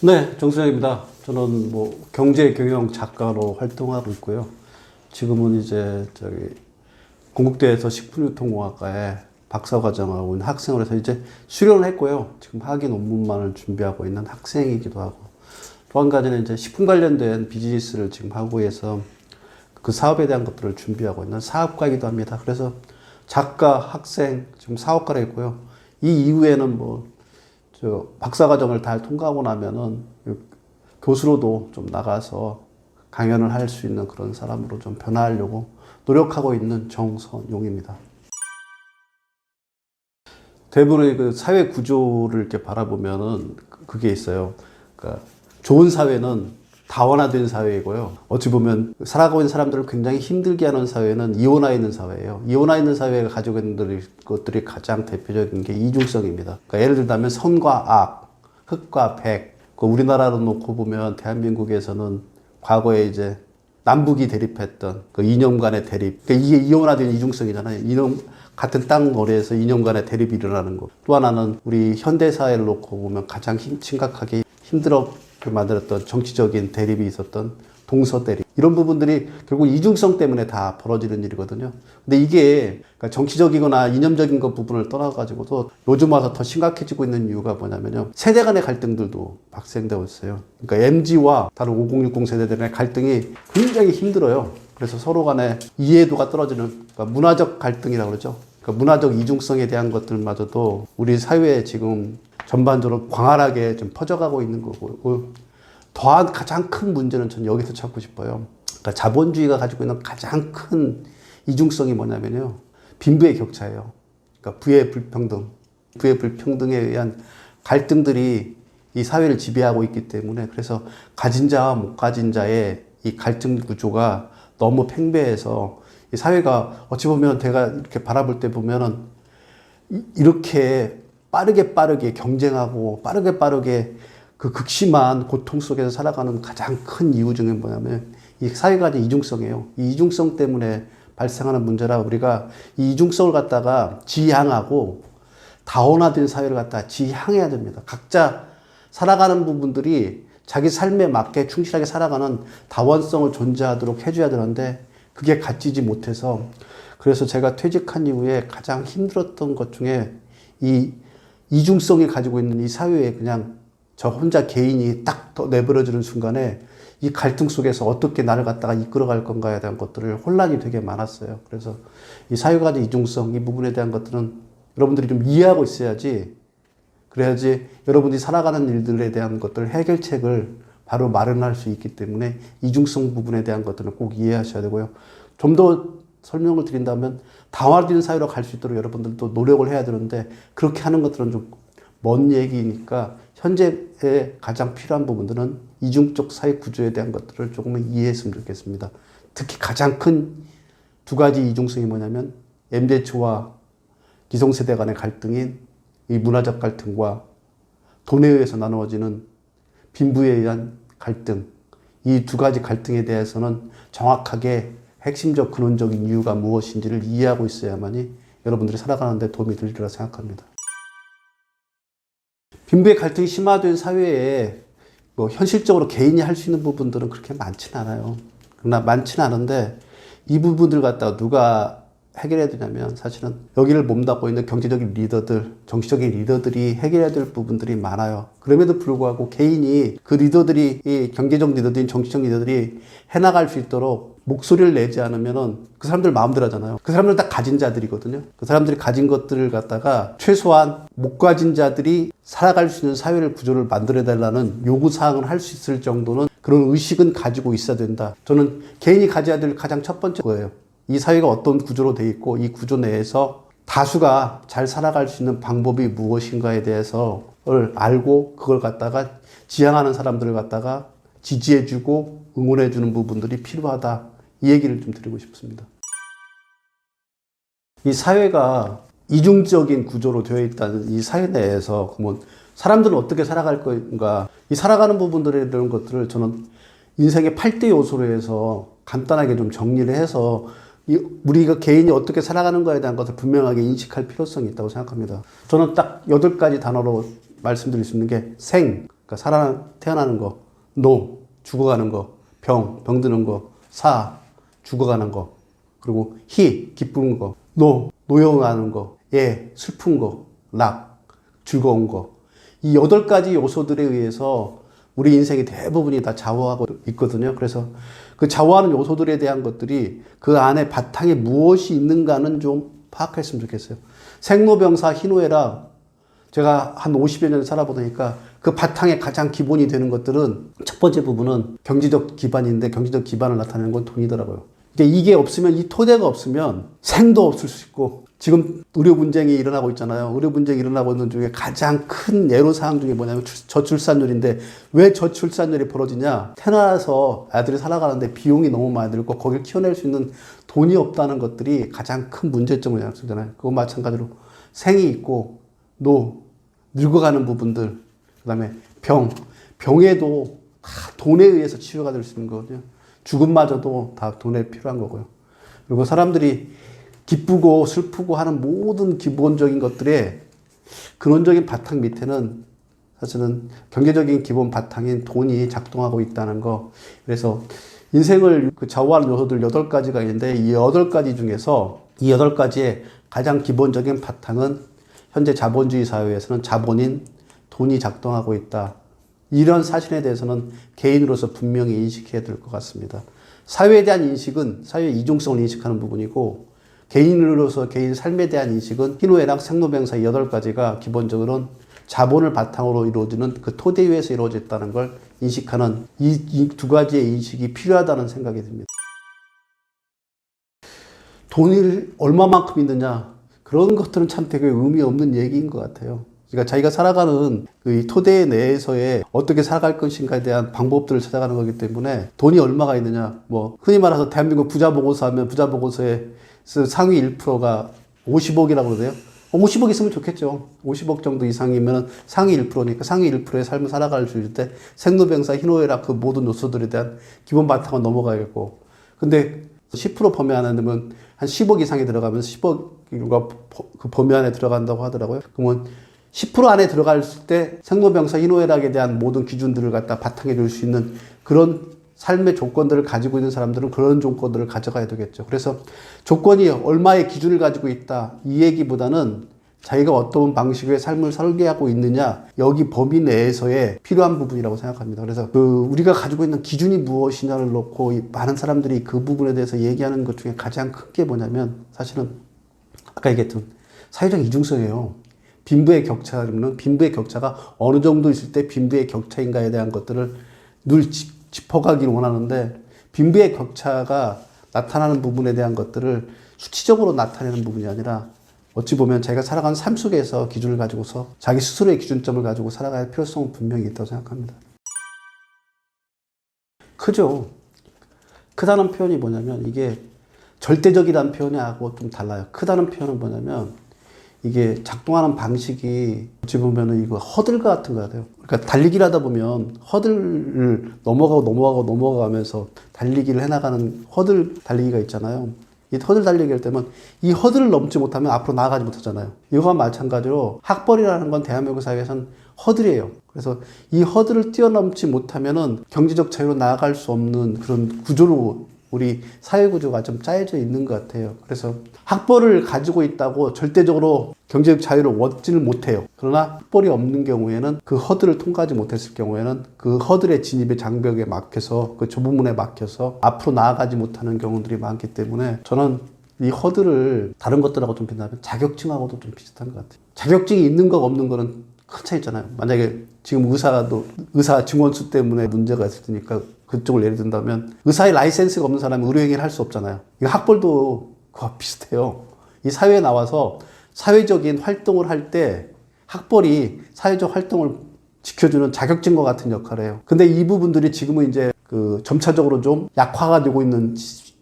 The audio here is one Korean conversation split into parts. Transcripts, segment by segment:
네, 정수영입니다. 저는 뭐 경제 경영 작가로 활동하고 있고요. 지금은 이제 건국대에서 식품유통공학과에 박사과정하고 있는 학생으로 해서 이제 수료를 했고요. 지금 학위 논문만을 준비하고 있는 학생이기도 하고, 또 한 가지는 이제 식품 관련된 비즈니스를 지금 하고 해서 그 사업에 대한 것들을 준비하고 있는 사업가이기도 합니다. 그래서 작가, 학생, 지금 사업가로 있고요. 이 이후에는 박사과정을 다 통과하고 나면은 교수로도 좀 나가서 강연을 할 수 있는 그런 사람으로 좀 변화하려고 노력하고 있는 정선용입니다. 대부분의 그 사회 구조를 이렇게 바라보면은 그게 있어요. 그러니까 좋은 사회는 다원화된 사회이고요. 어찌 보면 살아가고 있는 사람들을 굉장히 힘들게 하는 사회는 이원화 있는 사회예요. 이원화 있는 사회가 가지고 있는 것들이 가장 대표적인 게 이중성입니다. 그러니까 예를 들자면 선과 악, 흑과 백. 우리나라로 놓고 보면 대한민국에서는 과거에 이제 남북이 대립했던 그 이념 간의 대립. 그러니까 이게 이원화된 이중성이잖아요. 이념 같은 땅머리에서 이념 간의 대립이 일어나는 거. 또 하나는 우리 현대 사회를 놓고 보면 가장 심각하게 힘들어 만들었던 정치적인 대립이 있었던 동서대립, 이런 부분들이 결국 이중성 때문에 다 벌어지는 일이거든요. 근데 이게 그러니까 정치적이거나 이념적인 것 부분을 떠나가지고도 요즘 와서 더 심각해지고 있는 이유가 뭐냐면요, 세대 간의 갈등들도 발생되고 있어요. 그러니까 MZ와 다른 5060 세대들의 갈등이 굉장히 힘들어요. 그래서 서로 간의 이해도가 떨어지는, 그러니까 문화적 갈등이라고 그러죠. 그러니까 문화적 이중성에 대한 것들마저도 우리 사회에 지금 전반적으로 광활하게 좀 퍼져가고 있는 거고, 더한 가장 큰 문제는 저는 여기서 찾고 싶어요. 그러니까 자본주의가 가지고 있는 가장 큰 이중성이 뭐냐면요, 빈부의 격차예요. 그러니까 부의 불평등, 부의 불평등에 의한 갈등들이 이 사회를 지배하고 있기 때문에, 그래서 가진 자와 못 가진 자의 이 갈등 구조가 너무 팽배해서 이 사회가 어찌 보면 제가 이렇게 바라볼 때 보면은 이렇게 빠르게 경쟁하고 빠르게 그 극심한 고통 속에서 살아가는 가장 큰 이유 중에 뭐냐면 이 사회가 이중성이에요. 이 이중성 때문에 발생하는 문제라 우리가 이 이중성을 갖다가 지향하고 다원화된 사회를 갖다가 지향해야 됩니다. 각자 살아가는 부분들이 자기 삶에 맞게 충실하게 살아가는 다원성을 존재하도록 해줘야 되는데, 그게 갖지지 못해서, 그래서 제가 퇴직한 이후에 가장 힘들었던 것 중에 이 이중성이 가지고 있는 이 사회에 그냥 저 혼자 개인이 딱 내버려지는 순간에 이 갈등 속에서 어떻게 나를 갖다가 이끌어갈 건가에 대한 것들을 혼란이 되게 많았어요. 그래서 이 사회가 가진 이중성, 이 부분에 대한 것들은 여러분들이 좀 이해하고 있어야지, 그래야지 여러분들이 살아가는 일들에 대한 것들 해결책을 바로 마련할 수 있기 때문에 이중성 부분에 대한 것들은 꼭 이해하셔야 되고요. 좀 더 설명을 드린다면 다원화된 사회로 갈 수 있도록 여러분들도 노력을 해야 되는데, 그렇게 하는 것들은 좀 먼 얘기니까 현재에 가장 필요한 부분들은 이중적 사회 구조에 대한 것들을 조금은 이해했으면 좋겠습니다. 특히 가장 큰 두 가지 이중성이 뭐냐면 MZ와 기성세대 간의 갈등인 이 문화적 갈등과 돈에 의해서 나누어지는 빈부에 의한 갈등, 이 두 가지 갈등에 대해서는 정확하게 핵심적 근원적인 이유가 무엇인지를 이해하고 있어야만이 여러분들이 살아가는 데 도움이 되리라 생각합니다. 빈부의 갈등이 심화된 사회에 현실적으로 개인이 할 수 있는 부분들은 그렇게 많지는 않아요. 그러나 많지는 않은데 이 부분들 갖다가 누가 해결해야 되냐면, 사실은 여기를 몸담고 있는 경제적인 리더들, 정치적인 리더들이 해결해야 될 부분들이 많아요. 그럼에도 불구하고 개인이 그 리더들이, 이 경제적 리더들인 정치적 리더들이 해나갈 수 있도록 목소리를 내지 않으면은 그 사람들 마음대로 하잖아요. 그 사람들 다 가진 자들이거든요. 그 사람들이 가진 것들을 갖다가 최소한 못 가진 자들이 살아갈 수 있는 사회를 구조를 만들어 달라는 요구사항을 할 수 있을 정도는 그런 의식은 가지고 있어야 된다. 저는 개인이 가져야 될 가장 첫 번째 거예요. 이 사회가 어떤 구조로 되어 있고 이 구조 내에서 다수가 잘 살아갈 수 있는 방법이 무엇인가에 대해서를 알고 그걸 갖다가 지향하는 사람들을 갖다가 지지해주고 응원해주는 부분들이 필요하다. 이 얘기를 좀 드리고 싶습니다. 이 사회가 이중적인 구조로 되어 있다는 이 사회 내에서 그러면 사람들은 어떻게 살아갈 건가, 이 살아가는 부분들에 대한 것들을 저는 인생의 8대 요소로 해서 간단하게 좀 정리를 해서 우리가 개인이 어떻게 살아가는가에 대한 것을 분명하게 인식할 필요성이 있다고 생각합니다. 저는 딱 8가지 단어로 말씀드릴 수 있는 게 생, 그러니까 태어나는 거, 노, 죽어가는 거, 병드는 거, 사, 죽어가는 거, 그리고 기쁜 거, 노여워하는 거, 슬픈 거, 락, 즐거운 거. 이 8가지 요소들에 의해서 우리 인생의 대부분이 다 좌우하고 있거든요. 그래서 그 좌우하는 요소들에 대한 것들이 그 안에 바탕에 무엇이 있는가는 좀 파악했으면 좋겠어요. 생로병사 희노애락, 제가 한 50여 년 살아보니까 그 바탕에 가장 기본이 되는 것들은 첫 번째 부분은 경제적 기반인데, 경제적 기반을 나타내는 건 돈이더라고요. 이게 없으면, 이 토대가 없으면 생도 없을 수 있고, 지금 의료 분쟁이 일어나고 있잖아요. 의료 분쟁이 일어나고 있는 중에 가장 큰 예로사항 중에 뭐냐면 저출산율인데, 왜 저출산율이 벌어지냐? 태어나서 아들이 살아가는데 비용이 너무 많이 들고 거기를 키워낼 수 있는 돈이 없다는 것들이 가장 큰 문제점을 양성잖아요. 그거 마찬가지로 생이 있고, 늙어가는 부분들, 그 다음에 병에도 다 돈에 의해서 치유가 될 수 있는 거거든요. 죽음마저도 다 돈에 필요한 거고요. 그리고 사람들이 기쁘고 슬프고 하는 모든 기본적인 것들의 근원적인 바탕 밑에는 사실은 경제적인 기본 바탕인 돈이 작동하고 있다는 거. 그래서 인생을 좌우하는 요소들 8가지가 있는데, 이 8가지 중에서 이 8가지의 가장 기본적인 바탕은 현재 자본주의 사회에서는 자본인 돈이 작동하고 있다. 이런 사실에 대해서는 개인으로서 분명히 인식해야 될 것 같습니다. 사회에 대한 인식은 사회의 이중성을 인식하는 부분이고, 개인으로서 개인 삶에 대한 인식은 희노애락, 생로병사 8가지가 기본적으로는 자본을 바탕으로 이루어지는 그 토대 위에서 이루어졌다는 걸 인식하는 이 2가지의 인식이 필요하다는 생각이 듭니다. 돈을 얼마만큼 있느냐, 그런 것들은 참 되게 의미 없는 얘기인 것 같아요. 그러니까 자기가 살아가는 그 토대 내에서의 어떻게 살아갈 것인가에 대한 방법들을 찾아가는 거기 때문에 돈이 얼마가 있느냐, 흔히 말해서 대한민국 부자 보고서 하면 부자 보고서에 상위 1%가 50억이라고 그러네요. 50억 있으면 좋겠죠. 50억 정도 이상이면 상위 1%니까 상위 1%의 삶을 살아갈 수 있을 때 생로병사, 희노애락 그 모든 요소들에 대한 기본 바탕은 넘어가야겠고, 근데 10% 범위 안에 넣으면 한 10억 이상이 들어가면 10억가 그 범위 안에 들어간다고 하더라고요. 그러면 10% 안에 들어갈 때 생로병사, 희노애락에 대한 모든 기준들을 갖다 바탕에 둘 수 있는 그런 삶의 조건들을 가지고 있는 사람들은 그런 조건들을 가져가야 되겠죠. 그래서 조건이 얼마의 기준을 가지고 있다, 이 얘기보다는 자기가 어떤 방식의 삶을 설계하고 있느냐, 여기 범위 내에서의 필요한 부분이라고 생각합니다. 그래서 우리가 가지고 있는 기준이 무엇이냐를 놓고 많은 사람들이 그 부분에 대해서 얘기하는 것 중에 가장 큰 게 뭐냐면, 사실은 아까 얘기했던 사회적 이중성이에요. 빈부의 격차는, 빈부의 격차가 어느 정도 있을 때 빈부의 격차인가에 대한 것들을 늘 짚어가기를 원하는데, 빈부의 격차가 나타나는 부분에 대한 것들을 수치적으로 나타내는 부분이 아니라, 어찌 보면 자기가 살아가는 삶 속에서 기준을 가지고서 자기 스스로의 기준점을 가지고 살아가야 할 필요성은 분명히 있다고 생각합니다. 크죠. 크다는 표현이 뭐냐면, 이게 절대적이라는 표현하고 좀 달라요. 크다는 표현은 뭐냐면, 이게 작동하는 방식이 어찌 보면은 이거 허들 같은 거 같아요. 그러니까 달리기를 하다 보면 허들을 넘어가면서 달리기를 해나가는 허들 달리기가 있잖아요. 이 허들 달리기 할 때면 이 허들을 넘지 못하면 앞으로 나아가지 못하잖아요. 이거와 마찬가지로 학벌이라는 건 대한민국 사회에서는 허들이에요. 그래서 이 허들을 뛰어넘지 못하면은 경제적 자유로 나아갈 수 없는 그런 구조로 우리 사회 구조가 좀 짜여져 있는 것 같아요. 그래서 학벌을 가지고 있다고 절대적으로 경제적 자유를 얻지는 못해요. 그러나 학벌이 없는 경우에는 그 허들을 통과하지 못했을 경우에는 그 허들의 진입의 장벽에 막혀서, 그 좁은 문에 막혀서 앞으로 나아가지 못하는 경우들이 많기 때문에, 저는 이 허들을 다른 것들하고 좀 비슷하면 자격증하고도 좀 비슷한 것 같아요. 자격증이 있는 거 없는 거는 큰 차이 있잖아요. 만약에 지금 의사 증원수 때문에 문제가 있을 테니까 그쪽을 예를 든다면, 의사의 라이센스가 없는 사람이 의료행위를 할 수 없잖아요. 이거 학벌도 그와 비슷해요. 이 사회에 나와서 사회적인 활동을 할 때 학벌이 사회적 활동을 지켜주는 자격증과 같은 역할을 해요. 근데 이 부분들이 지금은 이제 점차적으로 좀 약화가 되고 있는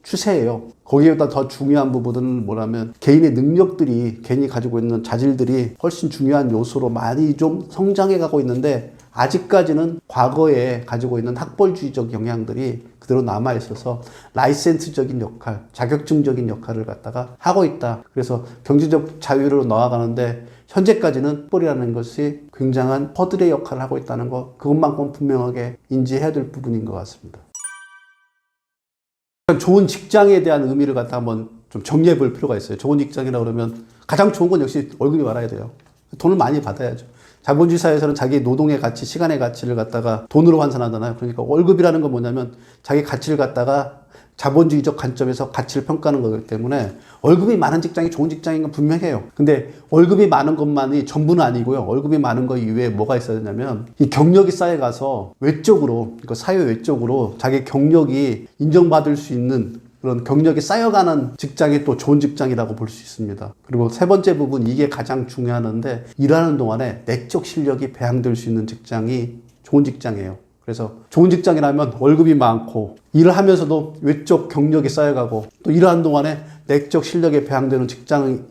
추세예요. 거기에다 더 중요한 부분은 뭐냐면, 개인의 능력들이, 개인이 가지고 있는 자질들이 훨씬 중요한 요소로 많이 좀 성장해 가고 있는데, 아직까지는 과거에 가지고 있는 학벌주의적 영향들이 그대로 남아있어서 라이센스적인 역할, 자격증적인 역할을 갖다가 하고 있다. 그래서 경제적 자유로 나아가는데 현재까지는 학벌이라는 것이 굉장한 허들의 역할을 하고 있다는 것, 그것만큼 분명하게 인지해야 될 부분인 것 같습니다. 좋은 직장에 대한 의미를 갖다 한번 좀 정리해 볼 필요가 있어요. 좋은 직장이라 그러면 가장 좋은 건 역시 월급이 많아야 돼요. 돈을 많이 받아야죠. 자본주의 사회에서는 자기 노동의 가치, 시간의 가치를 갖다가 돈으로 환산하잖아요. 그러니까 월급이라는 건 뭐냐면 자기 가치를 갖다가 자본주의적 관점에서 가치를 평가하는 거기 때문에 월급이 많은 직장이 좋은 직장인 건 분명해요. 근데 월급이 많은 것만이 전부는 아니고요. 월급이 많은 것 이외에 뭐가 있어야 되냐면 이 경력이 쌓여가서 외적으로, 그러니까 사회 외적으로 자기 경력이 인정받을 수 있는 그런 경력이 쌓여가는 직장이 또 좋은 직장이라고 볼 수 있습니다. 그리고 세 번째 부분, 이게 가장 중요한데 일하는 동안에 내적 실력이 배양될 수 있는 직장이 좋은 직장이에요. 그래서 좋은 직장이라면 월급이 많고 일을 하면서도 외적 경력이 쌓여가고 또 일하는 동안에 내적 실력이 배양되는 직장을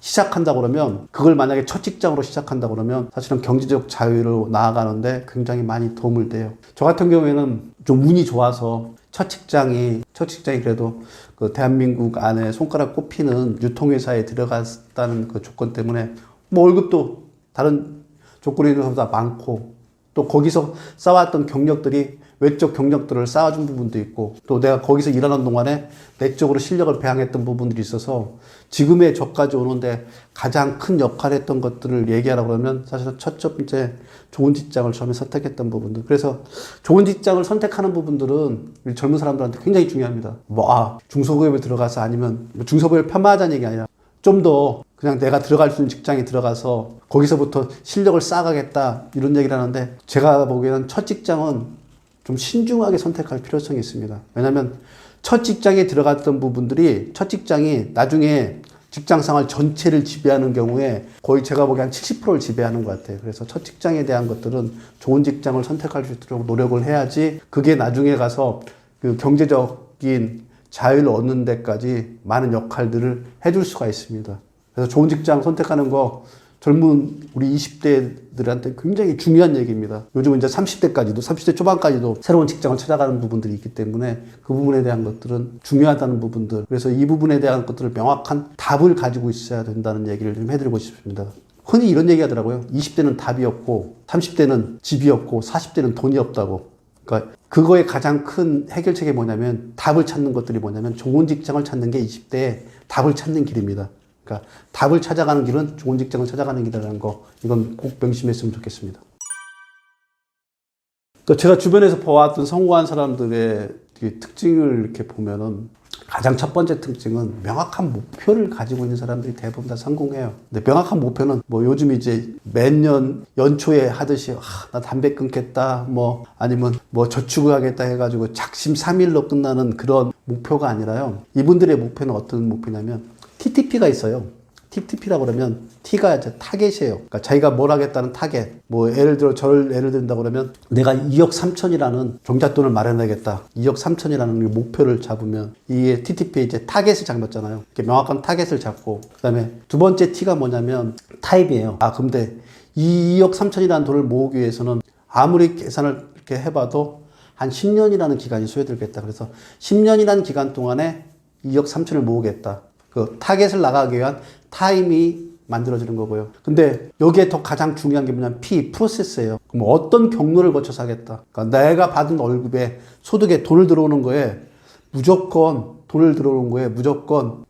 시작한다고 그러면, 그걸 만약에 첫 직장으로 시작한다고 그러면 사실은 경제적 자유로 나아가는데 굉장히 많이 도움을 돼요. 저 같은 경우에는 좀 운이 좋아서 첫 직장이 그래도 그 대한민국 안에 손가락 꼽히는 유통회사에 들어갔다는 그 조건 때문에 뭐 월급도 다른 조건에 비해서 많고, 또 거기서 쌓아왔던 경력들이 외적 경력들을 쌓아준 부분도 있고, 또 내가 거기서 일하는 동안에 내적으로 실력을 배양했던 부분들이 있어서 지금의 저까지 오는데 가장 큰 역할을 했던 것들을 얘기하라고 그러면 사실은 첫 번째 좋은 직장을 처음에 선택했던 부분들. 그래서 좋은 직장을 선택하는 부분들은 우리 젊은 사람들한테 굉장히 중요합니다. 중소기업에 들어가서, 아니면 중소기업을 폄하하자는 얘기 아니라 좀 더 그냥 내가 들어갈 수 있는 직장에 들어가서 거기서부터 실력을 쌓아가겠다, 이런 얘기를 하는데, 제가 보기에는 첫 직장은 좀 신중하게 선택할 필요성이 있습니다. 왜냐하면 첫 직장에 들어갔던 부분들이, 첫 직장이 나중에 직장생활 전체를 지배하는 경우에 거의 제가 보기엔 한 70%를 지배하는 것 같아요. 그래서 첫 직장에 대한 것들은 좋은 직장을 선택할 수 있도록 노력을 해야지, 그게 나중에 가서 그 경제적인 자유를 얻는 데까지 많은 역할들을 해줄 수가 있습니다. 그래서 좋은 직장 선택하는 거 젊은 우리 20대들한테 굉장히 중요한 얘기입니다. 요즘은 이제 30대 초반까지도 새로운 직장을 찾아가는 부분들이 있기 때문에 그 부분에 대한 것들은 중요하다는 부분들. 그래서 이 부분에 대한 것들을 명확한 답을 가지고 있어야 된다는 얘기를 좀 해드리고 싶습니다. 흔히 이런 얘기 하더라고요. 20대는 답이 없고, 30대는 집이 없고, 40대는 돈이 없다고. 그러니까 그거의 가장 큰 해결책이 뭐냐면, 답을 찾는 것들이 뭐냐면 좋은 직장을 찾는 게 20대의 답을 찾는 길입니다. 그러니까 답을 찾아가는 길은 좋은 직장을 찾아가는 길이라는 거, 이건 꼭 명심했으면 좋겠습니다. 그러니까 제가 주변에서 보았던 성공한 사람들의 특징을 이렇게 보면은, 가장 첫 번째 특징은 명확한 목표를 가지고 있는 사람들이 대부분 다 성공해요. 근데 명확한 목표는 뭐 요즘 이제 매년 연초에 하듯이 나 담배 끊겠다, 뭐 아니면 뭐 저축을 하겠다 해가지고 작심삼일로 끝나는 그런 목표가 아니라요. 이분들의 목표는 어떤 목표냐면 TTP가 있어요. TTP라고 그러면 T가 이제 타겟이에요. 그러니까 자기가 뭘 하겠다는 타겟. 뭐 예를 든다고 그러면 내가 2억 3천이라는 종잣돈을 마련하겠다. 2억 3천이라는 목표를 잡으면 이게 TTP에 이제 타겟을 잡았잖아요. 이렇게 명확한 타겟을 잡고, 그다음에 두 번째 T가 뭐냐면 타입이에요. 근데 이 2억 3천이라는 돈을 모으기 위해서는 아무리 계산을 이렇게 해봐도 한 10년이라는 기간이 소요되겠다. 그래서 10년이라는 기간 동안에 2억 3천을 모으겠다. 그 타겟을 나가기 위한 타임이 만들어지는 거고요. 근데 여기에 더 가장 중요한 게 뭐냐면 프로세스예요. 그럼 어떤 경로를 거쳐서 하겠다. 그러니까 내가 받은 월급에, 소득에, 돈을 들어오는 거에 무조건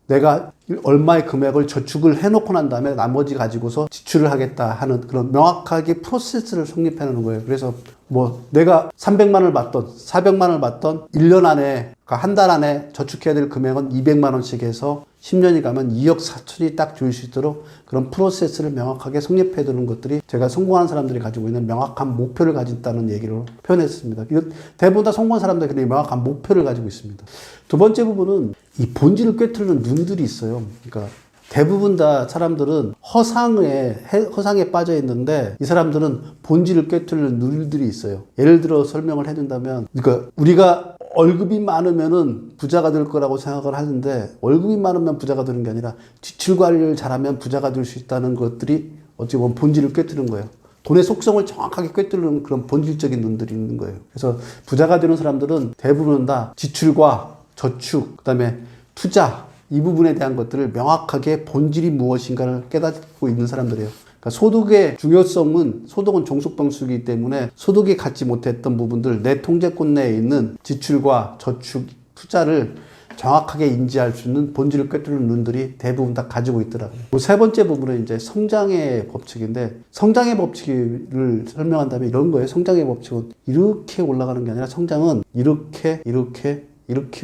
내가 얼마의 금액을 저축을 해놓고 난 다음에 나머지 가지고서 지출을 하겠다 하는 그런 명확하게 프로세스를 성립해 놓는 거예요. 그래서 뭐 내가 300만 원을 받던 400만 원을 받던 1년 안에, 그러니까 한 달 안에 저축해야 될 금액은 200만 원씩 해서 10년이 가면 2억 4천이 딱 줄 수 있도록 그런 프로세스를 명확하게 성립해 두는 것들이 제가 성공한 사람들이 가지고 있는 명확한 목표를 가진다는 얘기로 표현했습니다. 이건 대부분 다 성공한 사람들이 명확한 목표를 가지고 있습니다. 두 번째 부분은 이 본질을 꿰뚫는 눈들이 있어요. 그러니까 대부분 다 사람들은 허상에 빠져 있는데, 이 사람들은 본질을 꿰뚫는 눈들이 있어요. 예를 들어 설명을 해준다면, 그러니까 우리가 월급이 많으면은 부자가 될 거라고 생각을 하는데, 월급이 많으면 부자가 되는 게 아니라 지출 관리를 잘하면 부자가 될 수 있다는 것들이 어찌 보면 본질을 꿰뚫는 거예요. 돈의 속성을 정확하게 꿰뚫는 그런 본질적인 눈들이 있는 거예요. 그래서 부자가 되는 사람들은 대부분 다 지출과 저축, 그다음에 투자 이 부분에 대한 것들을 명확하게 본질이 무엇인가를 깨닫고 있는 사람들이에요. 그러니까 소득의 중요성은 소득은 종속병수이기 때문에 소득이 갖지 못했던 부분들 내 통제권 내에 있는 지출과 저축, 투자를 정확하게 인지할 수 있는 본질을 꿰뚫는 눈들이 대부분 다 가지고 있더라고요. 세 번째 부분은 이제 성장의 법칙인데 성장의 법칙을 설명한다면 이런 거예요. 성장의 법칙은 이렇게 올라가는 게 아니라 성장은 이렇게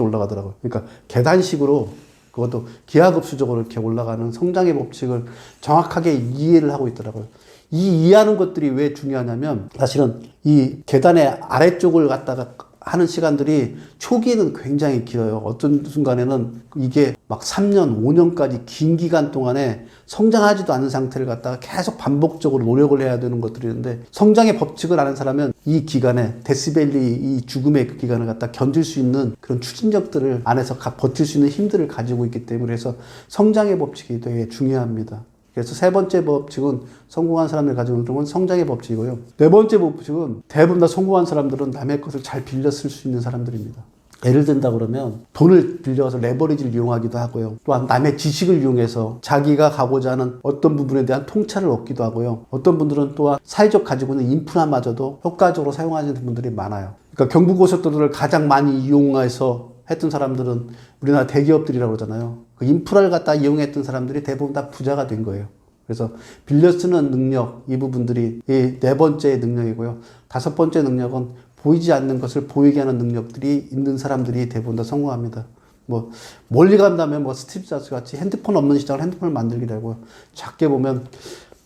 올라가더라고요. 그러니까 계단식으로 그것도 기하급수적으로 이렇게 올라가는 성장의 법칙을 정확하게 이해를 하고 있더라고요. 이 이해하는 것들이 왜 중요하냐면 사실은 이 계단의 아래쪽을 갖다가 하는 시간들이 초기에는 굉장히 길어요. 어떤 순간에는 이게 막 3년, 5년까지 긴 기간 동안에 성장하지도 않은 상태를 갖다가 계속 반복적으로 노력을 해야 되는 것들이 있는데 성장의 법칙을 아는 사람은 이 기간에 데스밸리 이 죽음의 그 기간을 갖다 견딜 수 있는 그런 추진력들을 안에서 버틸 수 있는 힘들을 가지고 있기 때문에 그래서 성장의 법칙이 되게 중요합니다. 그래서 세 번째 법칙은 성공한 사람들이 가지고 있는 건 성장의 법칙이고요. 네 번째 법칙은 대부분 다 성공한 사람들은 남의 것을 잘 빌려 쓸 수 있는 사람들입니다. 예를 든다 그러면 돈을 빌려서 레버리지를 이용하기도 하고요. 또한 남의 지식을 이용해서 자기가 가고자 하는 어떤 부분에 대한 통찰을 얻기도 하고요. 어떤 분들은 또한 사회적 가지고 있는 인프라마저도 효과적으로 사용하시는 분들이 많아요. 그러니까 경부고속도로를 가장 많이 이용해서 했던 사람들은 우리나라 대기업들이라고 그러잖아요. 그 인프라를 갖다 이용했던 사람들이 대부분 다 부자가 된 거예요. 그래서 빌려 쓰는 능력, 이 부분들이 이 네 번째 능력이고요. 다섯 번째 능력은 보이지 않는 것을 보이게 하는 능력들이 있는 사람들이 대부분 다 성공합니다. 뭐 멀리 간다면 뭐 스티브 잡스 같이 핸드폰 없는 시장을 핸드폰을 만들기도 하고요. 작게 보면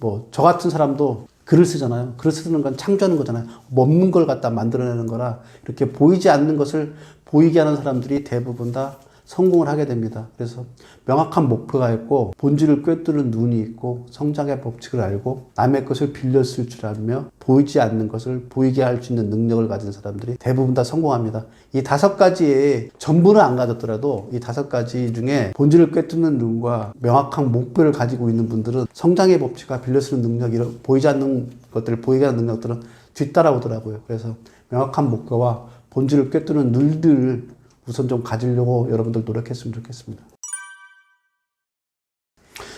뭐 저 같은 사람도 글을 쓰잖아요. 글을 쓰는 건 창조하는 거잖아요. 없는 걸 갖다 만들어내는 거라 이렇게 보이지 않는 것을 보이게 하는 사람들이 대부분 다 성공을 하게 됩니다. 그래서 명확한 목표가 있고 본질을 꿰뚫는 눈이 있고 성장의 법칙을 알고 남의 것을 빌려 쓸 줄 알며 보이지 않는 것을 보이게 할 수 있는 능력을 가진 사람들이 대부분 다 성공합니다. 이 다섯 가지의 전부는 안 가졌더라도 이 다섯 가지 중에 본질을 꿰뚫는 눈과 명확한 목표를 가지고 있는 분들은 성장의 법칙과 빌려 쓰는 능력, 이런 보이지 않는 것들을 보이게 하는 능력들은 뒤따라오더라고요. 그래서 명확한 목표와 본질을 꿰뚫는 눈들을 우선 좀 가지려고 여러분들 노력했으면 좋겠습니다.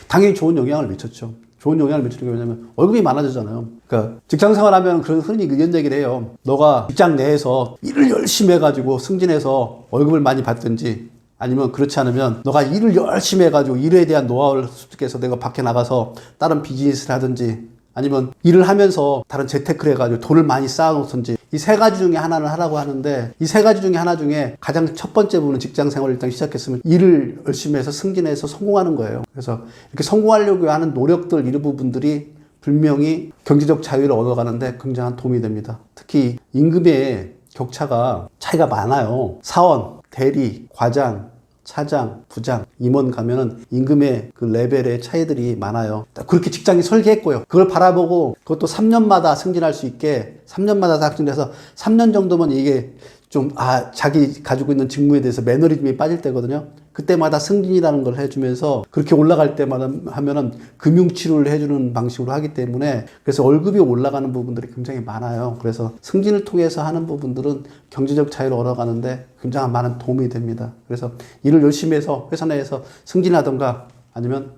당연히 좋은 영향을 미쳤죠. 좋은 영향을 미치는 게 왜냐면 월급이 많아지잖아요. 그러니까 직장 생활하면 그런 흔히 이런 얘기를 해요. 너가 직장 내에서 일을 열심히 해가지고 승진해서 월급을 많이 받든지 아니면 그렇지 않으면 너가 일을 열심히 해가지고 일에 대한 노하우를 습득해서 내가 밖에 나가서 다른 비즈니스를 하든지 아니면 일을 하면서 다른 재테크를 해가지고 돈을 많이 쌓아놓든지 이 세 가지 중에 하나는 하라고 하는데 이 세 가지 중에 하나 중에 가장 첫 번째 부분은 직장 생활을 일단 시작했으면 일을 열심히 해서 승진해서 성공하는 거예요. 그래서 이렇게 성공하려고 하는 노력들 이런 부분들이 분명히 경제적 자유를 얻어가는데 굉장한 도움이 됩니다. 특히 임금의 격차가 차이가 많아요. 사원, 대리, 과장, 차장, 부장, 임원 가면은 임금의 그 레벨의 차이들이 많아요. 그렇게 직장이 설계했고요. 그걸 바라보고 그것도 3년마다 승진할 수 있게 3년마다 승진해서 3년 정도면 이게 좀 자기 가지고 있는 직무에 대해서 매너리즘이 빠질 때거든요. 그때마다 승진이라는 걸 해주면서 그렇게 올라갈 때마다 하면은 금융치료를 해주는 방식으로 하기 때문에 그래서 월급이 올라가는 부분들이 굉장히 많아요. 그래서 승진을 통해서 하는 부분들은 경제적 자유를 얻어가는데 굉장히 많은 도움이 됩니다. 그래서 일을 열심히 해서 회사 내에서 승진하던가 아니면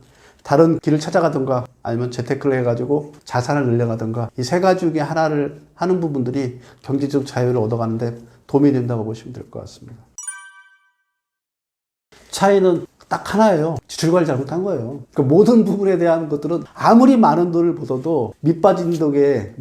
다른 길을 찾아가던가 아니면 재테크를 해가지고 자산을 늘려가던가 이 세 가지 중에 하나를 하는 부분들이 경제적 자유를 얻어가는데 도움이 된다고 보시면 될 것 같습니다. 차이는 딱 하나예요. 지출관리 잘못한 거예요. 그러니까 모든 부분에 대한 것들은 아무리 많은 돈을 벌어도 밑빠진 독에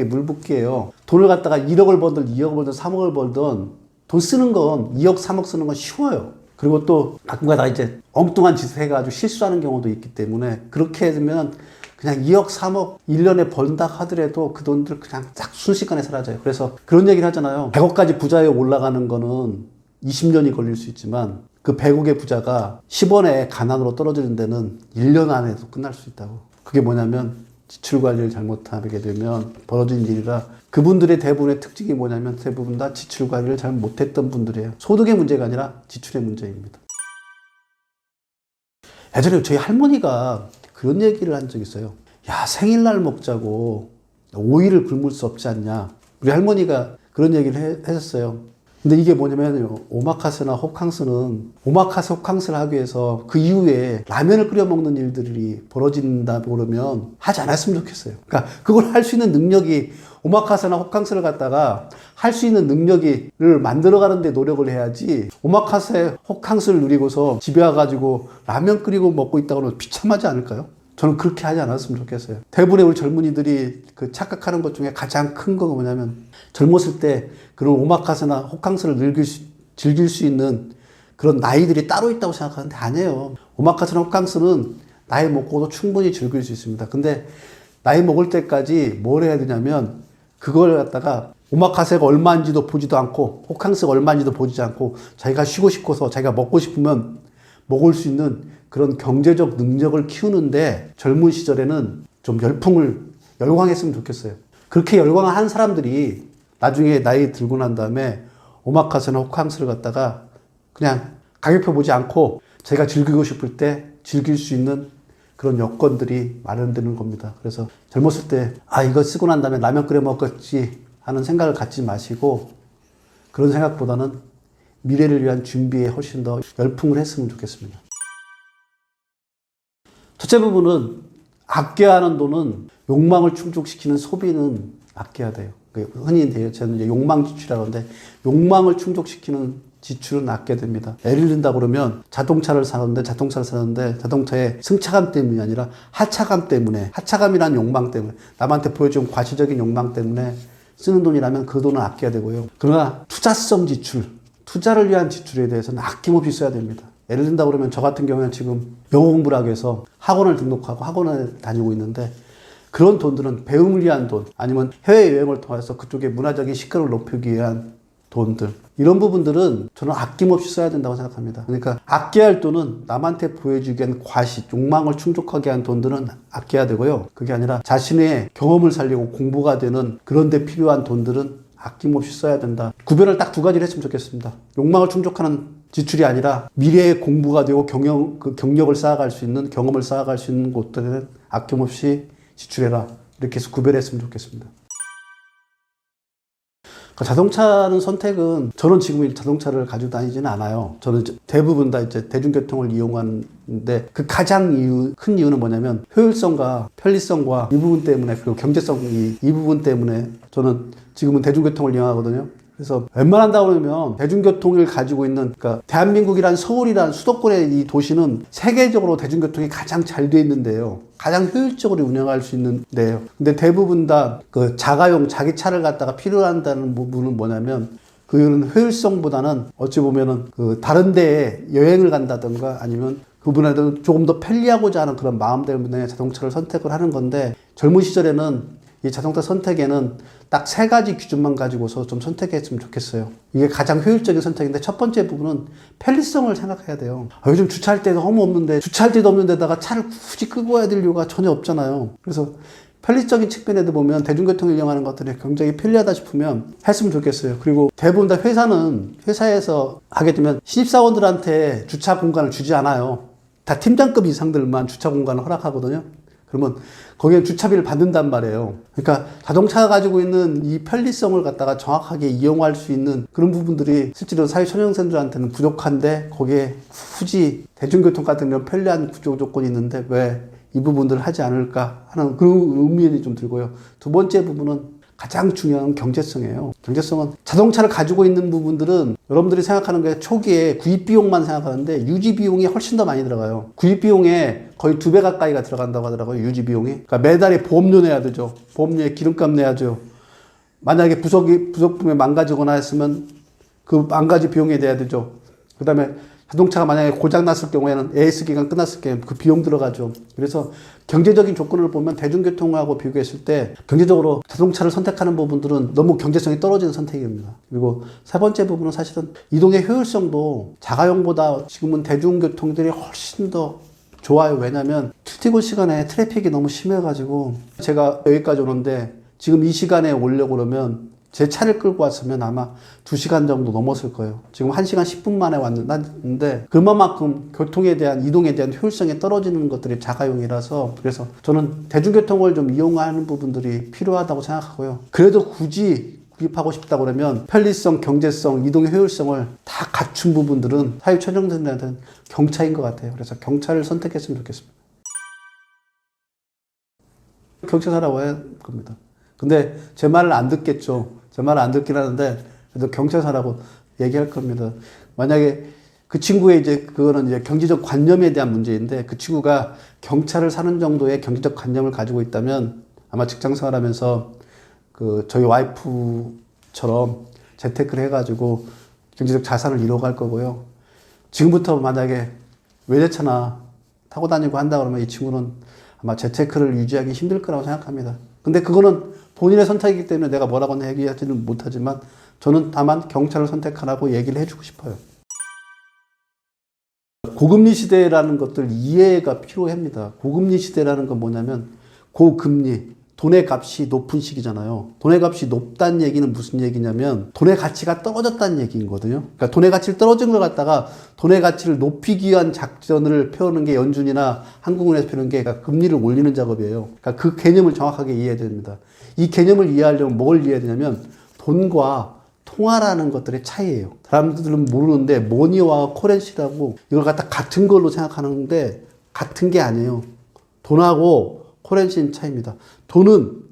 물 붓기예요. 돈을 갖다가 1억을 벌든 2억을 벌든 3억을 벌든 돈 쓰는 건 2억 3억 쓰는 건 쉬워요. 그리고 또 가끔가다 이제 엉뚱한 짓을 해가지고 실수하는 경우도 있기 때문에 그렇게 되면 그냥 2억 3억 1년에 번다 하더라도 그 돈들 그냥 딱 순식간에 사라져요. 그래서 그런 얘기를 하잖아요. 100억까지 부자에 올라가는 거는 20년이 걸릴 수 있지만 그 100억의 부자가 10원의 가난으로 떨어지는 데는 1년 안에도 끝날 수 있다고. 그게 뭐냐면 지출 관리를 잘못하게 되면 벌어진 일이라 그분들의 대부분의 특징이 뭐냐면 대부분 다 지출 관리를 잘 못했던 분들이에요. 소득의 문제가 아니라 지출의 문제입니다. 예전에 저희 할머니가 그런 얘기를 한 적이 있어요. 야, 생일날 먹자고 오이를 굶을 수 없지 않냐. 우리 할머니가 그런 얘기를 했었어요. 근데 이게 뭐냐면 오마카세나 호캉스는 오마카세 호캉스를 하기 위해서 그 이후에 라면을 끓여 먹는 일들이 벌어진다고 그러면 하지 않았으면 좋겠어요. 그러니까 그걸 할 수 있는 능력이 오마카세나 호캉스를 갖다가 할 수 있는 능력을 만들어가는 데 노력을 해야지 오마카세 호캉스를 누리고서 집에 와가지고 라면 끓이고 먹고 있다고 하면 비참하지 않을까요? 저는 그렇게 하지 않았으면 좋겠어요. 대부분의 우리 젊은이들이 그 착각하는 것 중에 가장 큰 건 뭐냐면 젊었을 때 그런 오마카세나 호캉스를 즐길 수 있는 그런 나이들이 따로 있다고 생각하는데 아니에요. 오마카세나 호캉스는 나이 먹고도 충분히 즐길 수 있습니다. 근데 나이 먹을 때까지 뭘 해야 되냐면 그걸 갖다가 오마카세가 얼마인지도 보지도 않고 호캉스가 얼마인지도 보지 않고 자기가 쉬고 싶어서 자기가 먹고 싶으면 먹을 수 있는 그런 경제적 능력을 키우는데 젊은 시절에는 좀 열광했으면 좋겠어요. 그렇게 열광한 사람들이 나중에 나이 들고 난 다음에 오마카세나 호캉스를 갖다가 그냥 가격표 보지 않고 자기가 즐기고 싶을 때 즐길 수 있는 그런 여건들이 마련되는 겁니다. 그래서 젊었을 때 이거 쓰고 난 다음에 라면 끓여 먹겠지 하는 생각을 갖지 마시고 그런 생각보다는 미래를 위한 준비에 훨씬 더 열풍을 했으면 좋겠습니다. 첫째 부분은 아껴야 하는 돈은 욕망을 충족시키는 소비는 아껴야 돼요. 흔히 저는 이제 욕망 지출이라고 하는데 욕망을 충족시키는 지출은 아껴야 됩니다. 예를 든다 그러면 자동차를 사는데 자동차의 승차감 때문이 아니라 하차감이라는 욕망 때문에 남한테 보여준 과시적인 욕망 때문에 쓰는 돈이라면 그 돈은 아껴야 되고요. 그러나 투자성 지출, 투자를 위한 지출에 대해서는 아낌없이 써야 됩니다. 예를 든다 그러면 저 같은 경우는 지금 영어 공부를 하기 위해서 학원을 등록하고 학원을 다니고 있는데 그런 돈들은 배움을 위한 돈 아니면 해외여행을 통해서 그쪽의 문화적인 식견을 높이기 위한 돈들 이런 부분들은 저는 아낌없이 써야 된다고 생각합니다. 그러니까 아껴야 할 돈은 남한테 보여주기 위한 과시, 욕망을 충족하게 한 돈들은 아껴야 되고요. 그게 아니라 자신의 경험을 살리고 공부가 되는 그런 데 필요한 돈들은 아낌없이 써야 된다. 구별을 딱 두 가지를 했으면 좋겠습니다. 욕망을 충족하는 지출이 아니라 미래의 공부가 되고 경력을 쌓아갈 수 있는 경험을 쌓아갈 수 있는 곳들에는 아낌없이 지출해라. 이렇게 해서 구별했으면 좋겠습니다. 자동차는 선택은 저는 지금 자동차를 가지고 다니지는 않아요. 저는 대부분 다 이제 대중교통을 이용하는데 그 가장 큰 이유는 뭐냐면 효율성과 편리성과 이 부분 때문에 그리고 경제성 이 부분 때문에 저는 지금은 대중교통을 이용하거든요. 그래서 웬만한다고 그러면 대중교통을 가지고 있는 그러니까 대한민국이란 서울이란 수도권의 이 도시는 세계적으로 대중교통이 가장 잘 돼 있는데요. 가장 효율적으로 운영할 수 있는 데요. 근데 대부분 다 그 자가용 자기 차를 갖다가 필요한다는 부분은 뭐냐면 그는 효율성보다는 어찌 보면은 그 다른 데에 여행을 간다든가 아니면 그분한테는 조금 더 편리하고자 하는 그런 마음 때문에 자동차를 선택을 하는 건데 젊은 시절에는 이 자동차 선택에는 딱 세 가지 기준만 가지고서 좀 선택했으면 좋겠어요. 이게 가장 효율적인 선택인데 첫 번째 부분은 편리성을 생각해야 돼요. 요즘 주차할 데가 너무 없는데 주차할 데도 없는 데다가 차를 굳이 끌고 와야 될 이유가 전혀 없잖아요. 그래서 편리적인 측면에도 보면 대중교통을 이용하는 것들이 굉장히 편리하다 싶으면 했으면 좋겠어요. 그리고 대부분 다 회사에서 하게 되면 신입사원들한테 주차 공간을 주지 않아요. 다 팀장급 이상들만 주차 공간을 허락하거든요. 그러면 거기에 주차비를 받는단 말이에요. 그러니까 자동차가 가지고 있는 이 편리성을 갖다가 정확하게 이용할 수 있는 그런 부분들이 실제로 사회초년생들한테는 부족한데 거기에 굳이 대중교통 같은 이런 편리한 구조 조건이 있는데 왜 이 부분들을 하지 않을까 하는 그런 의문이 좀 들고요. 두 번째 부분은 가장 중요한 경제성이에요. 경제성은 자동차를 가지고 있는 부분들은 여러분들이 생각하는 게 초기에 구입 비용만 생각하는데 유지 비용이 훨씬 더 많이 들어가요. 구입 비용에 거의 2배 가까이가 들어간다고 하더라고요. 유지 비용이. 그러니까 매달에 보험료 내야 되죠. 보험료에 기름값 내야죠. 만약에 부속품이 망가지거나 했으면 그 망가지 비용에 내야 되죠. 그 다음에 자동차가 만약에 고장났을 경우에는 AS 기간 끝났을 경우에 그 비용 들어가죠. 그래서 경제적인 조건을 보면 대중교통하고 비교했을 때 경제적으로 자동차를 선택하는 부분들은 너무 경제성이 떨어지는 선택입니다. 그리고 세 번째 부분은 사실은 이동의 효율성도 자가용보다 지금은 대중교통들이 훨씬 더 좋아요. 왜냐면 출퇴근 시간에 트래픽이 너무 심해가지고 제가 여기까지 오는데 지금 이 시간에 오려고 그러면 제 차를 끌고 왔으면 아마 2시간 정도 넘었을 거예요. 지금 1시간 10분 만에 왔는데 그만큼 교통에 대한 이동에 대한 효율성이 떨어지는 것들이 자가용이라서 그래서 저는 대중교통을 좀 이용하는 부분들이 필요하다고 생각하고요. 그래도 굳이 구입하고 싶다 그러면 편리성, 경제성, 이동의 효율성을 다 갖춘 부분들은 사회 최종들한테는 경차인 것 같아요. 그래서 경차를 선택했으면 좋겠습니다. 경차사라고 할 겁니다. 근데 제 말을 안 듣겠죠. 제 말을 안 듣긴 하는데 그래도 경차사라고 얘기할 겁니다. 만약에 그 친구의 그거는 이제 경제적 관념에 대한 문제인데 그 친구가 경차를 사는 정도의 경제적 관념을 가지고 있다면 아마 직장 생활하면서 저희 와이프처럼 재테크를 해가지고 경제적 자산을 이뤄갈 거고요. 지금부터 만약에 외제차나 타고 다니고 한다 그러면 이 친구는 아마 재테크를 유지하기 힘들 거라고 생각합니다. 근데 그거는 본인의 선택이기 때문에 내가 뭐라고는 얘기하지는 못하지만 저는 다만 경차를 선택하라고 얘기를 해주고 싶어요. 고금리 시대라는 것들 이해가 필요합니다. 고금리 시대라는 건 뭐냐면 고금리, 돈의 값이 높은 시기잖아요. 돈의 값이 높다는 얘기는 무슨 얘기냐면 돈의 가치가 떨어졌다는 얘기거든요. 그러니까 돈의 가치를 떨어진 걸 갖다가 돈의 가치를 높이기 위한 작전을 펴는 게 연준이나 한국은행에서 펴는 게 금리를 올리는 작업이에요. 그러니까 그 개념을 정확하게 이해해야 됩니다. 이 개념을 이해하려면 뭘 이해해야 되냐면 돈과 통화라는 것들의 차이예요. 사람들은 모르는데 머니와 코렌시라고 이걸 갖다 같은 걸로 생각하는데 같은 게 아니에요. 돈하고 코렌시는 차이입니다. 돈은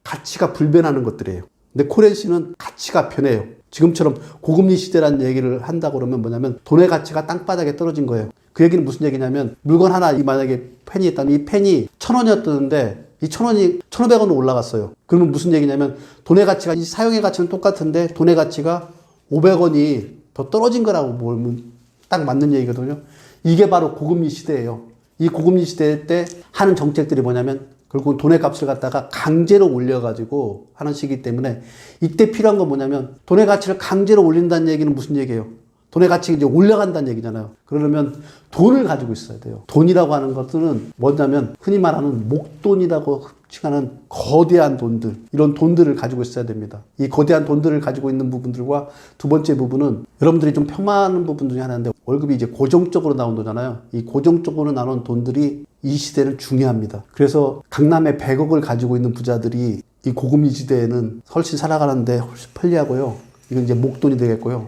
가치가 불변하는 것들이에요. 근데 코렌시는 가치가 변해요. 지금처럼 고금리 시대라는 얘기를 한다고 그러면 뭐냐면 돈의 가치가 땅바닥에 떨어진 거예요. 그 얘기는 무슨 얘기냐면 물건 하나 만약에 펜이 있다면 이 펜이 1,000원이었는데 이 1,000원이 1,500원으로 올라갔어요. 그러면 무슨 얘기냐면 돈의 가치가 이 사용의 가치는 똑같은데 돈의 가치가 500원이 더 떨어진 거라고 보면 딱 맞는 얘기거든요. 이게 바로 고금리 시대예요. 이 고금리 시대 때 하는 정책들이 뭐냐면 결국 돈의 값을 갖다가 강제로 올려가지고 하는 시기 때문에 이때 필요한 건 뭐냐면 돈의 가치를 강제로 올린다는 얘기는 무슨 얘기예요? 돈의 가치가 이제 올라간다는 얘기잖아요. 그러려면 돈을 가지고 있어야 돼요. 돈이라고 하는 것들은 뭐냐면 흔히 말하는 목돈이라고 칭하는 거대한 돈들, 이런 돈들을 가지고 있어야 됩니다. 이 거대한 돈들을 가지고 있는 부분들과 두 번째 부분은 여러분들이 좀 폄하하는 부분 중에 하나인데 월급이 이제 고정적으로 나온 거잖아요. 이 고정적으로 나온 돈들이 이 시대는 중요합니다. 그래서 강남에 100억을 가지고 있는 부자들이 이 고금리 시대에는 훨씬 살아가는데 훨씬 편리하고요. 이건 이제 목돈이 되겠고요.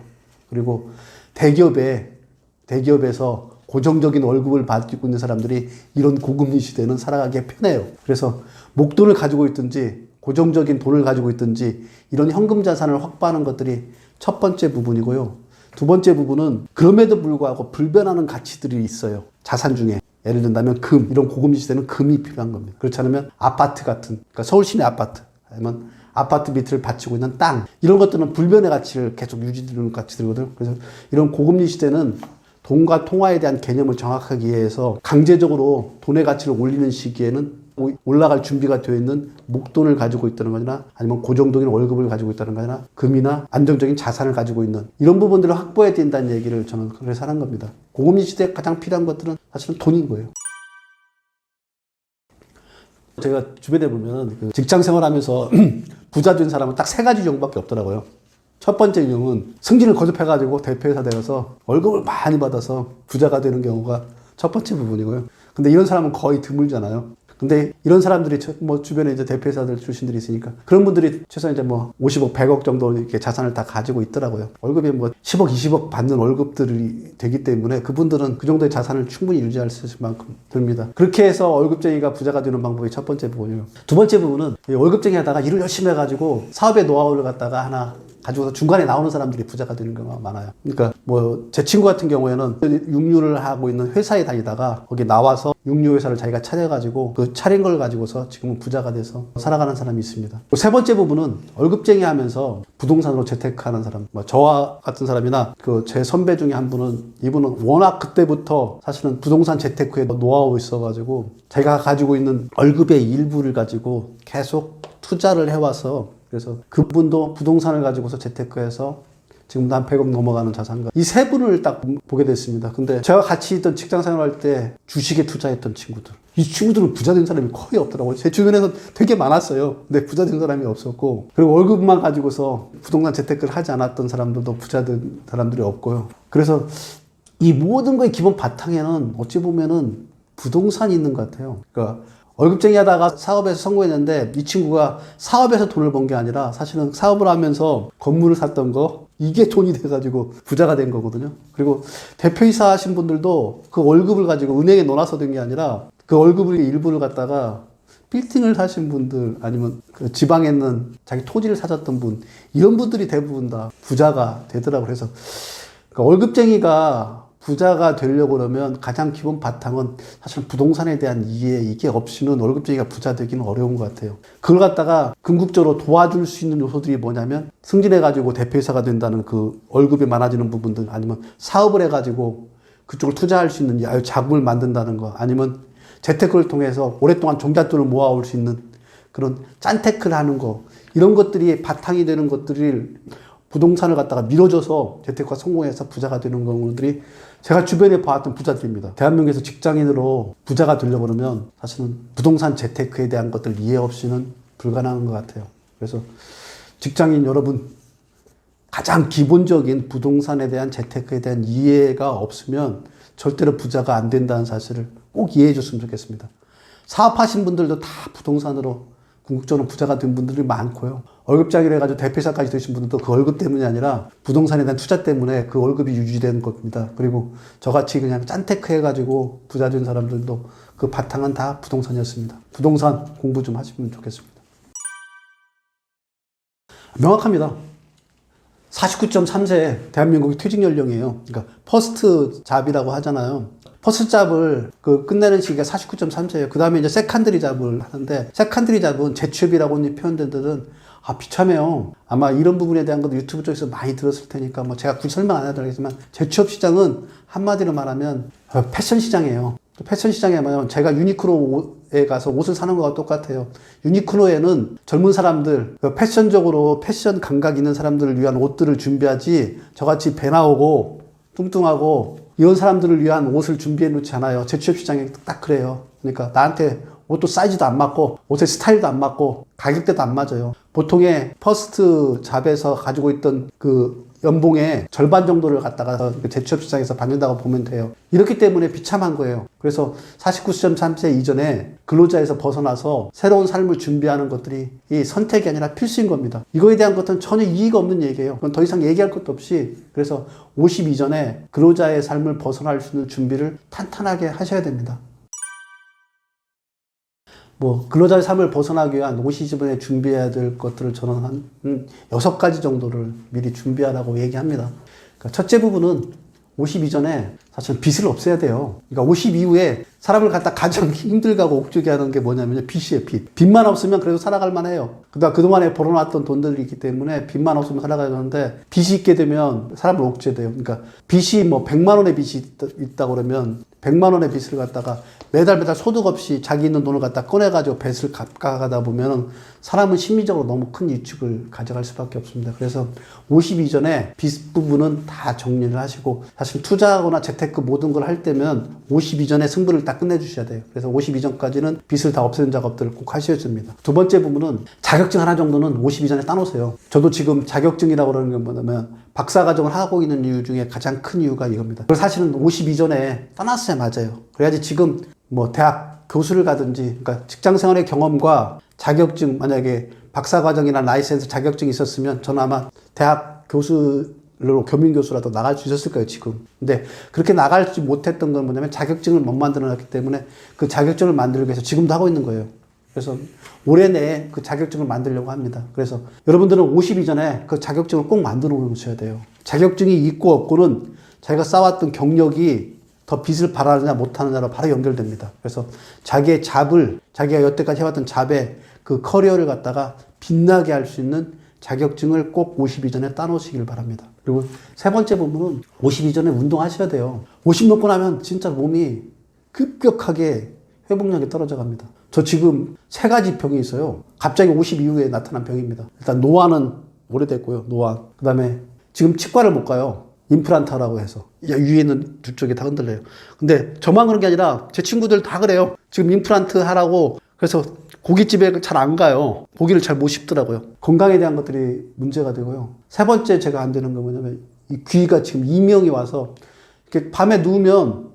그리고 대기업에서 고정적인 월급을 받고 있는 사람들이 이런 고금리 시대는 살아가기에 편해요. 그래서 목돈을 가지고 있든지 고정적인 돈을 가지고 있든지 이런 현금 자산을 확보하는 것들이 첫 번째 부분이고요. 두 번째 부분은 그럼에도 불구하고 불변하는 가치들이 있어요. 자산 중에. 예를 든다면 금, 이런 고금리 시대는 금이 필요한 겁니다. 그렇지 않으면 아파트 같은, 그러니까 서울 시내 아파트, 아니면 아파트 밑을 받치고 있는 땅, 이런 것들은 불변의 가치를 계속 유지되는 가치들거든요. 그래서 이런 고금리 시대는 돈과 통화에 대한 개념을 정확하게 이해해서 강제적으로 돈의 가치를 올리는 시기에는 올라갈 준비가 되어 있는 목돈을 가지고 있다는 거나 아니면 고정적인 월급을 가지고 있다는 거나 금이나 안정적인 자산을 가지고 있는 이런 부분들을 확보해야 된다는 얘기를 저는 그래서 하는 겁니다. 고금리 시대에 가장 필요한 것들은 사실은 돈인 거예요. 제가 주변에 보면 직장 생활하면서 부자 된 사람은 딱 3가지 정도밖에 없더라고요. 첫 번째 유형은 승진을 거듭해가지고 대표회사 되어서 월급을 많이 받아서 부자가 되는 경우가 첫 번째 부분이고요. 근데 이런 사람은 거의 드물잖아요. 근데 이런 사람들이 뭐 주변에 이제 대표회사들 출신들이 있으니까 그런 분들이 최소한 이제 뭐 50억, 100억 정도 이렇게 자산을 다 가지고 있더라고요. 월급이 뭐 10억, 20억 받는 월급들이 되기 때문에 그분들은 그 정도의 자산을 충분히 유지할 수 있을 만큼 듭니다. 그렇게 해서 월급쟁이가 부자가 되는 방법이 첫 번째 부분이에요. 두 번째 부분은 월급쟁이 하다가 일을 열심히 해가지고 사업의 노하우를 갖다가 하나 가지고서 중간에 나오는 사람들이 부자가 되는 경우가 많아요. 그러니까 뭐 제 친구 같은 경우에는 육류를 하고 있는 회사에 다니다가 거기 나와서 육류 회사를 자기가 차려가지고 그 차린 걸 가지고서 지금은 부자가 돼서 살아가는 사람이 있습니다. 세 번째 부분은 월급쟁이 하면서 부동산으로 재테크하는 사람, 뭐 저와 같은 사람이나 그 제 선배 중에 한 분은 이분은 워낙 그때부터 사실은 부동산 재테크에 노하우 있어가지고 자기가 가지고 있는 월급의 일부를 가지고 계속 투자를 해와서 그래서 그분도 부동산을 가지고서 재테크해서 지금도 한 100억 넘어가는 자산가 이 세 분을 딱 보게 됐습니다. 근데 제가 같이 있던 직장 생활할 때 주식에 투자했던 친구들 이 친구들은 부자 된 사람이 거의 없더라고요. 제 주변에서 되게 많았어요. 근데 부자 된 사람이 없었고, 그리고 월급만 가지고서 부동산 재테크를 하지 않았던 사람들도 부자 된 사람들이 없고요. 그래서 이 모든 거의 기본 바탕에는 어찌 보면은 부동산이 있는 것 같아요. 그러니까 월급쟁이 하다가 사업에서 성공했는데 이 친구가 사업에서 돈을 번 게 아니라 사실은 사업을 하면서 건물을 샀던 거, 이게 돈이 돼가지고 부자가 된 거거든요. 그리고 대표이사 하신 분들도 그 월급을 가지고 은행에 넣어놔서 된 게 아니라 그 월급의 일부를 갖다가 빌딩을 사신 분들, 아니면 그 지방에 있는 자기 토지를 사셨던 분, 이런 분들이 대부분 다 부자가 되더라고요. 그래서 그러니까 월급쟁이가 부자가 되려고 그러면 가장 기본 바탕은 사실 부동산에 대한 이해, 이게 없이는 월급쟁이가 부자 되기는 어려운 것 같아요. 그걸 갖다가 궁극적으로 도와줄 수 있는 요소들이 뭐냐면, 승진해가지고 대표이사가 된다는 그 월급이 많아지는 부분들, 아니면 사업을 해가지고 그쪽을 투자할 수 있는 자금을 만든다는 거, 아니면 재테크를 통해서 오랫동안 종잣돈을 모아올 수 있는 그런 짠테크를 하는 거, 이런 것들이 바탕이 되는 것들을 부동산을 갖다가 밀어줘서 재테크가 성공해서 부자가 되는 경우들이 제가 주변에 봐왔던 부자들입니다. 대한민국에서 직장인으로 부자가 되려고 그러면 사실은 부동산 재테크에 대한 것들 이해 없이는 불가능한 것 같아요. 그래서 직장인 여러분, 가장 기본적인 부동산에 대한 재테크에 대한 이해가 없으면 절대로 부자가 안 된다는 사실을 꼭 이해해 줬으면 좋겠습니다. 사업하신 분들도 다 부동산으로 궁극적으로 부자가 된 분들이 많고요. 월급장이라 해가지고 대표이사까지 되신 분들도 그 월급 때문이 아니라 부동산에 대한 투자 때문에 그 월급이 유지되는 겁니다. 그리고 저같이 그냥 짠테크 해가지고 부자 된 사람들도 그 바탕은 다 부동산이었습니다. 부동산 공부 좀 하시면 좋겠습니다. 명확합니다. 49.3세 대한민국이 퇴직 연령이에요. 그러니까 퍼스트 잡이라고 하잖아요. 퍼스트 잡을 끝내는 시기가 49.3세예요. 그 다음에 이제 세컨드리 잡을 하는데, 세컨드리 잡은 재취업이라고 표현된 데는 비참해요. 아마 이런 부분에 대한 것도 유튜브 쪽에서 많이 들었을 테니까 뭐 제가 굳이 설명 안 하도록 하겠지만, 재취업 시장은 한마디로 말하면 패션 시장이에요. 패션 시장에 뭐냐면, 제가 유니클로에 가서 옷을 사는 거와 똑같아요. 유니클로에는 젊은 사람들, 패션적으로 패션 감각 있는 사람들을 위한 옷들을 준비하지, 저같이 배 나오고 뚱뚱하고 이런 사람들을 위한 옷을 준비해 놓지 않아요. 재취업 시장이 딱 그래요. 그러니까 나한테 옷도 사이즈도 안 맞고 옷의 스타일도 안 맞고 가격대도 안 맞아요. 보통의 퍼스트 잡에서 가지고 있던 그 연봉의 절반 정도를 갖다가 재취업 시장에서 받는다고 보면 돼요. 이렇기 때문에 비참한 거예요. 그래서 49.3세 이전에 근로자에서 벗어나서 새로운 삶을 준비하는 것들이 이 선택이 아니라 필수인 겁니다. 이거에 대한 것은 전혀 이의가 없는 얘기예요. 그건 더 이상 얘기할 것도 없이, 그래서 50 이전에 근로자의 삶을 벗어날 수 있는 준비를 탄탄하게 하셔야 됩니다. 근로자의 삶을 벗어나기 위한 50전에 준비해야 될 것들을 저는 한 6가지 정도를 미리 준비하라고 얘기합니다. 그러니까 첫째 부분은 50 이전에 사실 빚을 없애야 돼요. 그러니까 50 이후에 사람을 갖다 가장 힘들게 하고 옥죄게 하는 게 뭐냐면 빚이에요, 빚. 빚만 없으면 그래도 살아갈 만해요. 그동안에 벌어놨던 돈들이 있기 때문에 빚만 없으면 살아가야 되는데, 빚이 있게 되면 사람을 옥죄돼요. 그러니까 빚이 100만 원의 빚이 있다고 그러면 100만 원의 빚을 갖다가 매달 소득 없이 자기 있는 돈을 갖다 꺼내가지고 빚을 갚아가다 보면 사람은 심리적으로 너무 큰 위축을 가져갈 수밖에 없습니다. 그래서 50 이전에 빚 부분은 다 정리를 하시고, 사실 투자하거나 재테크 모든 걸 할 때면 50 이전에 승부를 다 끝내주셔야 돼요. 그래서 50 이전까지는 빚을 다 없애는 작업들을 꼭 하셔야 됩니다. 두 번째 부분은 자격증 하나 정도는 50 이전에 따놓으세요. 저도 지금 자격증이라고 그러는 게 뭐냐면, 박사과정을 하고 있는 이유 중에 가장 큰 이유가 이겁니다. 사실은 50 이전에 따놨어야 맞아요. 그래야지 지금 대학 교수를 가든지, 그러니까 직장생활의 경험과 자격증, 만약에 박사과정이나 라이센스 자격증이 있었으면 저는 아마 대학 교수로 교민교수라도 나갈 수 있었을 거예요, 지금. 근데 그렇게 나갈지 못했던 건 뭐냐면, 자격증을 못 만들어놨기 때문에 그 자격증을 만들기 위해서 지금도 하고 있는 거예요. 그래서 올해 내에 그 자격증을 만들려고 합니다. 그래서 여러분들은 50 이전에 그 자격증을 꼭 만들어 놓으셔야 돼요. 자격증이 있고 없고는 자기가 쌓았던 경력이 더 빚을 발하느냐 못하느냐로 바로 연결됩니다. 그래서 자기의 잡을, 자기가 여태까지 해왔던 잡의 그 커리어를 갖다가 빛나게 할 수 있는 자격증을 꼭 50 이전에 따놓으시길 바랍니다. 그리고 세 번째 부분은 50 이전에 운동하셔야 돼요. 50 넘고 나면 진짜 몸이 급격하게 회복력이 떨어져 갑니다. 저 지금 3가지 병이 있어요. 갑자기 50 이후에 나타난 병입니다. 일단 노화는 오래됐고요. 노화. 그 다음에 지금 치과를 못 가요. 임플란트라고 해서 위에 있는 두 쪽이 다 흔들려요. 근데 저만 그런 게 아니라 제 친구들 다 그래요. 지금 임플란트 하라고. 그래서 고깃집에 잘 안 가요. 고기를 잘 못 씹더라고요. 건강에 대한 것들이 문제가 되고요. 세 번째 제가 안 되는 건 뭐냐면 이 귀가 지금 이명이 와서 이렇게 밤에 누우면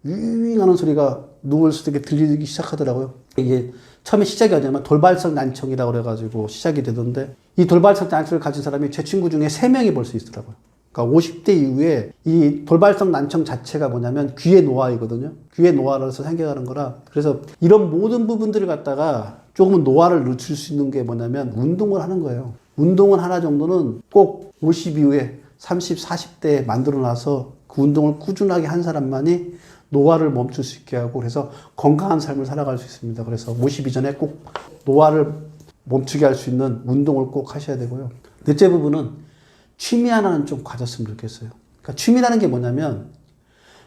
윙 하는 소리가 누울 수도 있게 들리기 시작하더라고요. 이게 처음에 시작이 뭐냐면 돌발성 난청이라고 그래가지고 시작이 되던데 이 돌발성 난청을 가진 사람이 제 친구 중에 3명이 볼 수 있더라고요. 그러니까 50대 이후에 이 돌발성 난청 자체가 뭐냐면 귀의 노화이거든요. 귀의 노화로서 생겨가는 거라. 그래서 이런 모든 부분들을 갖다가 조금은 노화를 늦출 수 있는 게 뭐냐면 운동을 하는 거예요. 운동을 하나 정도는 꼭 50 이후에 30, 40대에 만들어 놔서 그 운동을 꾸준하게 한 사람만이 노화를 멈출 수 있게 하고 그래서 건강한 삶을 살아갈 수 있습니다. 그래서 50 이전에 꼭 노화를 멈추게 할 수 있는 운동을 꼭 하셔야 되고요. 넷째 부분은 취미 하나는 좀 가졌으면 좋겠어요. 그러니까 취미라는 게 뭐냐면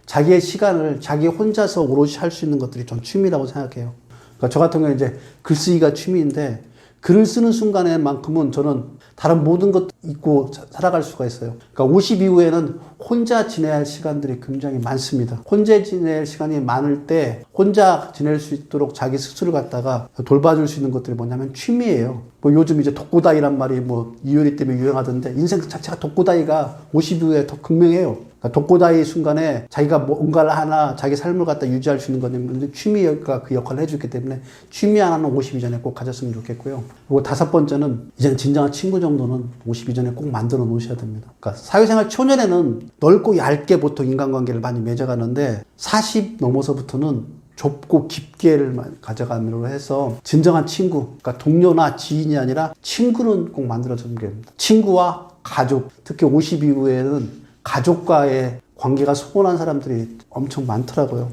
자기의 시간을 자기 혼자서 오롯이 할 수 있는 것들이 좀 취미라고 생각해요. 그러니까 저 같은 경우는 이제 글쓰기가 취미인데 글을 쓰는 순간에만큼은 저는 다른 모든 것 잊고 살아갈 수가 있어요. 그러니까 50 이후에는 혼자 지내야 할 시간들이 굉장히 많습니다. 혼자 지낼 시간이 많을 때 혼자 지낼 수 있도록 자기 스스로를 갖다가 돌봐줄 수 있는 것들이 뭐냐면 취미예요. 뭐 요즘 이제 독고다이란 말이 뭐 이효리 때문에 유행하던데 인생 자체가 독고다이가 50 이후에 더 극명해요. 그러니까 독고다이 순간에 자기가 뭔가를 하나 자기 삶을 갖다 유지할 수 있는 거는 취미가 그 역할을 해주기 때문에 취미 하나는 50 이전에 꼭 가졌으면 좋겠고요. 그리고 다섯 번째는 이제는 진정한 친구 정도는 50 이전에 꼭 만들어 놓으셔야 됩니다. 그러니까 사회생활 초년에는 넓고 얇게 보통 인간관계를 많이 맺어가는데 40 넘어서부터는 좁고 깊게를 가져감으로 해서 진정한 친구, 그러니까 동료나 지인이 아니라 친구는 꼭 만들어주는 게 됩니다. 친구와 가족, 특히 50 이후에는 가족과의 관계가 소원한 사람들이 엄청 많더라고요.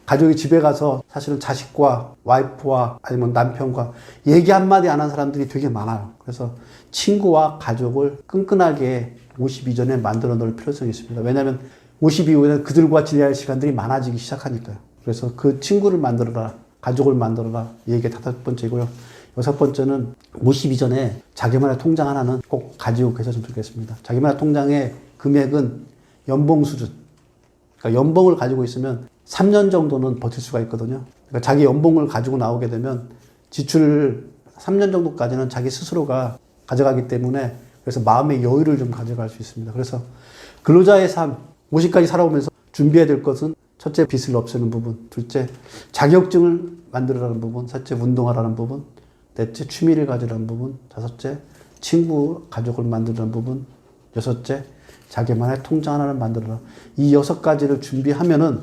가족이 집에 가서 사실은 자식과 와이프와 아니면 남편과 얘기 한마디 안 한 사람들이 되게 많아요. 그래서 친구와 가족을 끈끈하게 50 이전에 만들어 놓을 필요성이 있습니다. 왜냐하면 50 이후에는 그들과 지내야 할 시간들이 많아지기 시작하니까요. 그래서 그 친구를 만들어라, 가족을 만들어라. 이게 다섯 번째고요. 여섯 번째는 50 이전에 자기만의 통장 하나는 꼭 가지고 계셨으면 좋겠습니다. 자기만의 통장의 금액은 연봉 수준. 그러니까 연봉을 가지고 있으면 3년 정도는 버틸 수가 있거든요. 그러니까 자기 연봉을 가지고 나오게 되면 지출을 3년 정도까지는 자기 스스로가 가져가기 때문에 그래서 마음의 여유를 좀 가져갈 수 있습니다. 그래서 근로자의 삶, 50까지 살아오면서 준비해야 될 것은 첫째, 빚을 없애는 부분. 둘째, 자격증을 만들어라는 부분. 셋째, 운동하라는 부분. 넷째, 취미를 가지라는 부분. 다섯째, 친구, 가족을 만들라는 부분. 여섯째, 자기만의 통장 하나를 만들어라. 이 6가지를 준비하면은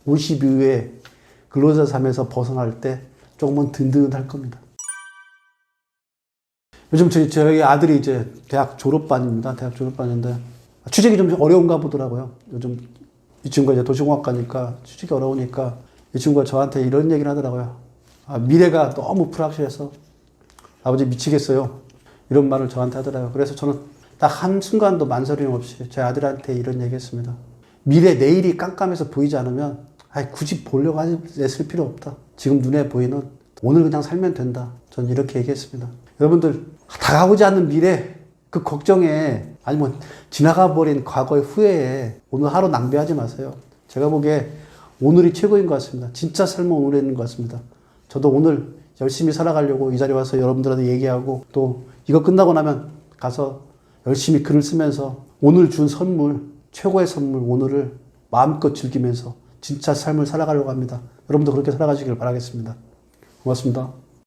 50 이후에 근로자 삶에서 벗어날 때 조금은 든든할 겁니다. 요즘 저희 아들이 이제 대학 졸업반입니다. 대학 졸업반인데 취직이 좀 어려운가 보더라고요. 요즘 이 친구가 이제 도시공학과니까 취직이 어려우니까 이 친구가 저한테 이런 얘기를 하더라고요. 미래가 너무 불확실해서 아버지 미치겠어요. 이런 말을 저한테 하더라고요. 그래서 저는 딱 한순간도 만서림 없이 제 아들한테 이런 얘기 했습니다. 미래 내일이 깜깜해서 보이지 않으면 굳이 보려고 애쓸 필요 없다. 지금 눈에 보이는 오늘 그냥 살면 된다. 전 이렇게 얘기했습니다. 여러분들 다가오지 않는 미래 그 걱정에 아니면 지나가 버린 과거의 후회에 오늘 하루 낭비하지 마세요. 제가 보기에 오늘이 최고인 것 같습니다. 진짜 삶은 오늘인 것 같습니다. 저도 오늘 열심히 살아가려고 이 자리에 와서 여러분들한테 얘기하고 또 이거 끝나고 나면 가서 열심히 글을 쓰면서 오늘 준 선물, 최고의 선물 오늘을 마음껏 즐기면서 진짜 삶을 살아가려고 합니다. 여러분도 그렇게 살아가시길 바라겠습니다. 고맙습니다.